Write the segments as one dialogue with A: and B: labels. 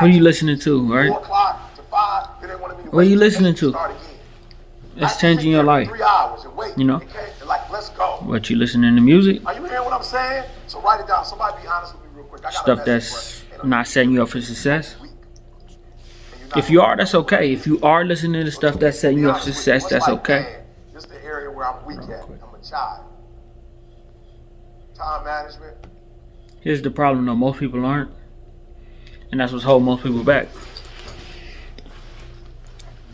A: What are you listening to, right?
B: 4 o'clock to 5, then they wanted me to
A: What are you listening to?
B: start again.
A: It's changing your life.
B: 3 hours and wait.
A: You know?
B: They're like, let's go.
A: What, you listening to music?
B: Are you hearing what I'm saying? So write it down. Somebody be honest with me real quick. I got
A: Stuff that's not setting you up for success? If you are, that's okay. If you are listening to stuff that's setting you up for success, that's okay.
B: This is the area where I'm weak at. I'm a child. Time management.
A: Here's the problem though, most people aren't. And that's what's holding most people back.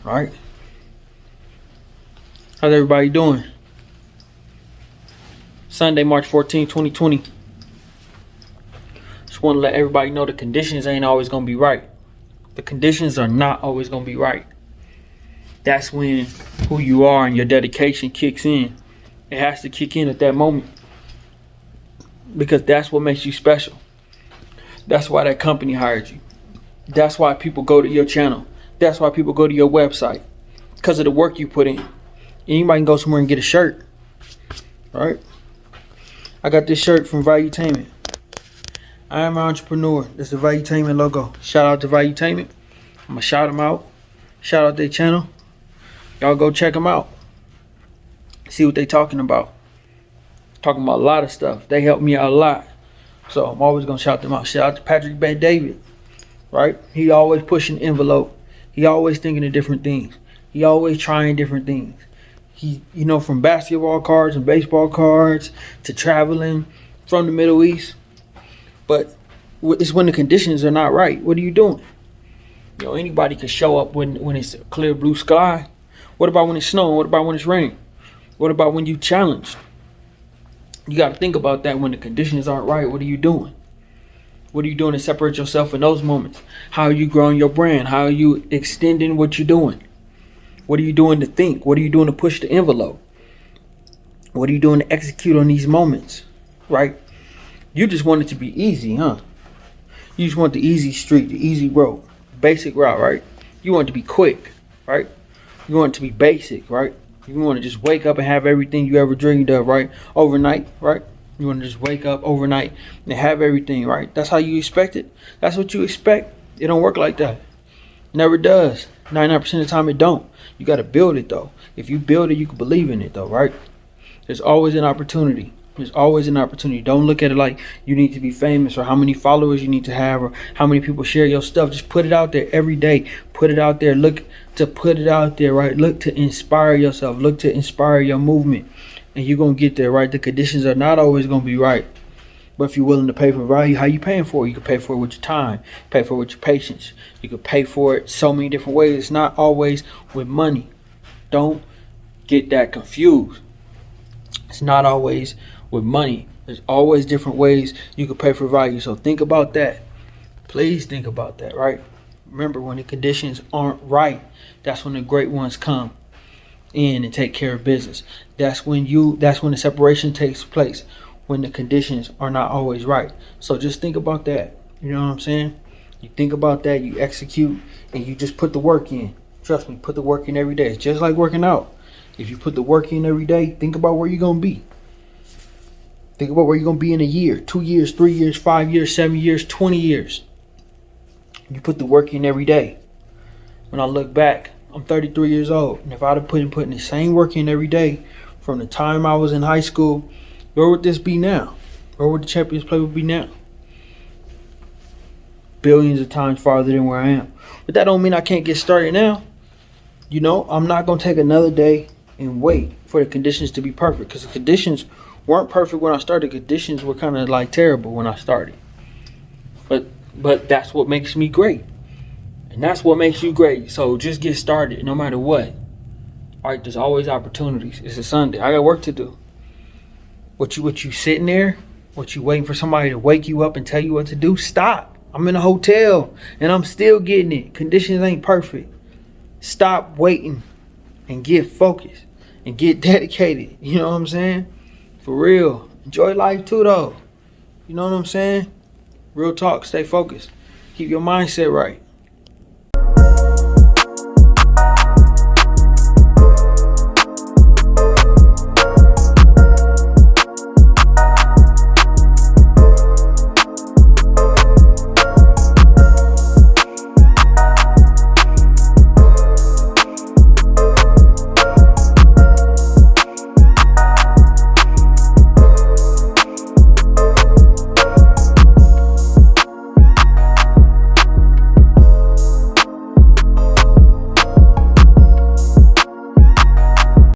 A: Alright? How's everybody doing? Sunday, March 14, 2020. Just want to let everybody know the conditions ain't always going to be right. The conditions are not always going to be right. That's when who you are and your dedication kicks in. It has to kick in at that moment. Because that's what makes you special. That's why that company hired you. That's why people go to your channel. That's why people go to your website. Because of the work you put in. Anybody can go somewhere and get a shirt. Alright? I got this shirt from Valuetainment. I am an entrepreneur. That's the Valuetainment logo. Shout out to Valuetainment. I'm going to shout them out. Shout out their channel. Y'all go check them out. See what they talking about. Talking about a lot of stuff. They helped me out a lot. So I'm always going to shout them out. Shout out to Patrick Bet David. Right? He always pushing the envelope. He always thinking of different things. He always trying different things. He, you know, from basketball cards and baseball cards to traveling from the Middle East. But it's when the conditions are not right. What are you doing? You know, anybody can show up when it's a clear blue sky. What about when it's snowing? What about when it's raining? What about when you challenged? You got to think about that when the conditions aren't right. What are you doing? What are you doing to separate yourself in those moments? How are you growing your brand? How are you extending what you're doing? What are you doing to think? What are you doing to push the envelope? What are you doing to execute on these moments? Right? You just want it to be easy, huh? You just want the easy street, the easy road, basic route, right? You want it to be quick, right? You want it to be basic, right? You want to just wake up and have everything you ever dreamed of, right? Overnight, right? You want to just wake up overnight and have everything, right? That's how you expect it. That's what you expect. It don't work like that. Never does. 99% of the time it don't. You got to build it though. If you build it, you can believe in it though, right? There's always an opportunity. There's always an opportunity. Don't look at it like you need to be famous or how many followers you need to have or how many people share your stuff. Just put it out there every day. Put it out there. Look to put it out there, right? Look to inspire yourself. Look to inspire your movement. And you're going to get there, right? The conditions are not always going to be right. But if you're willing to pay for value, how you paying for it? You can pay for it with your time. Pay for it with your patience. You can pay for it so many different ways. It's not always with money. Don't get that confused. It's not always with money. There's always different ways you can pay for value. So think about that. Please think about that, right? Remember, when the conditions aren't right, that's when the great ones come in and take care of business. That's when the separation takes place, when the conditions are not always right. So just think about that. You know what I'm saying? You think about that, you execute, and you just put the work in. Trust me, put the work in every day. It's just like working out. If you put the work in every day, think about where you're going to be. Think about where you're going to be in a year, 2 years, 3 years, 5 years, 7 years, 20 years. You put the work in every day. When I look back, I'm 33 years old. And if I'd have putting the same work in every day from the time I was in high school, where would this be now? Where would the Champions Play be now? Billions of times farther than where I am. But that don't mean I can't get started now. You know, I'm not going to take another day and wait for the conditions to be perfect. Because the conditions weren't perfect when I started. Conditions were kind of like terrible when I started. But that's what makes me great. And that's what makes you great. So just get started no matter what. All right, there's always opportunities. It's a Sunday. I got work to do. What you sitting there? What you waiting for somebody to wake you up and tell you what to do? Stop. I'm in a hotel and I'm still getting it. Conditions ain't perfect. Stop waiting and get focused and get dedicated. You know what I'm saying? For real. Enjoy life too though. You know what I'm saying? Real talk. Stay focused. Keep your mindset right.